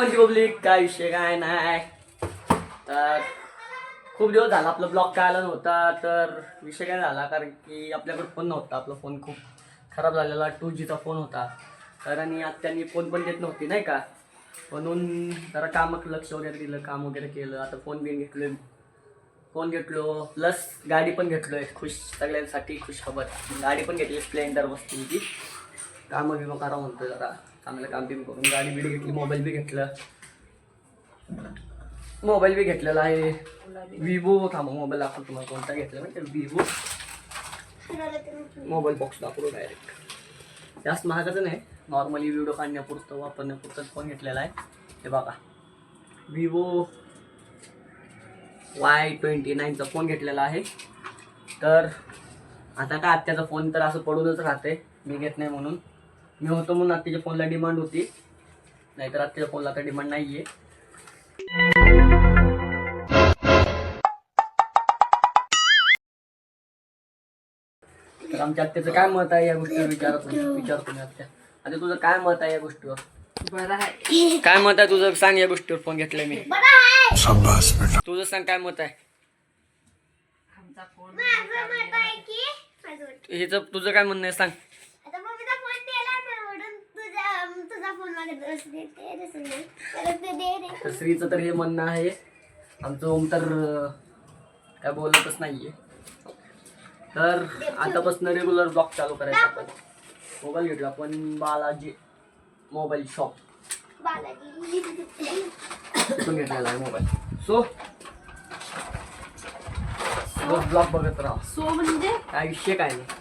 Public काय विषय काय नाही तर खूप दिवस झाला आपला ब्लॉग काय आला नव्हता. तर विषय काय झाला कारण की आपल्याकडे फोन नव्हता. आपला फोन खूप खराब झालेला 2Gचा फोन होता. तर आणि आत्यांनी फोन पण देत नव्हती नाही का, म्हणून जरा कामात लक्ष वगैरे दिलं, काम वगैरे केलं. आता फोन घेतलो प्लस गाडी पण घेतलोय. खुश सगळ्यांसाठी खुश खबर, गाडी पण घेतली स्प्लेंडर वस्तू ती. कामं बिमं करा म्हणतोय, जरा चांगलं काम बिम करून गाडी बिडी घेतली. मोबाईल बी घेतलेला आहे विवो. थांबा मोबाईल दाखवतो तुम्हाला कोणता घेतला माहिती आहे. विवो मोबाईल बॉक्स दाखवतो डायरेक्ट. जास्त महागाचं नाही, नॉर्मली व्हिडिओ काढण्यापुरतं वापरण्यापुरतं फोन घेतलेला आहे. हे बघा विवो Y29चा फोन घेतलेला आहे. तर आता काय आत्याचा फोन तर असं पडूनच राहते, मी घेत नाही म्हणून. मी होतो म्हणून आत्याच्या फोनला डिमांड होती, नाहीतर आत्याच्या फोनला तर डिमांड नाही आहे. तर आमच्या आत्याचं काय मत आहे या गोष्टीवर विचारतो मी आत्या. आता तुझं काय मत आहे या गोष्टीवर? बरं आहे. काय मत आहे तुझं, सांग. या गोष्टीवर फोन घेतलाय मी, तुझं सांग काय मत आहे. आमचा फोन हिचं तुझं काय म्हणणं आहे सांग. तर श्रीचं तर हे म्हणणं आहे, आमचं ओम तर काय बोलतच नाहीये. तर आतापासून रेग्युलर ब्लॉग चालू करायचा. आपण मोबाईल घेतला आपण बालाजी मोबाईल शॉप तिथून घेतलेला आहे मोबाईल. सो ब्लॉग बघत राहा. सो म्हणजे काय विषय काय नाही.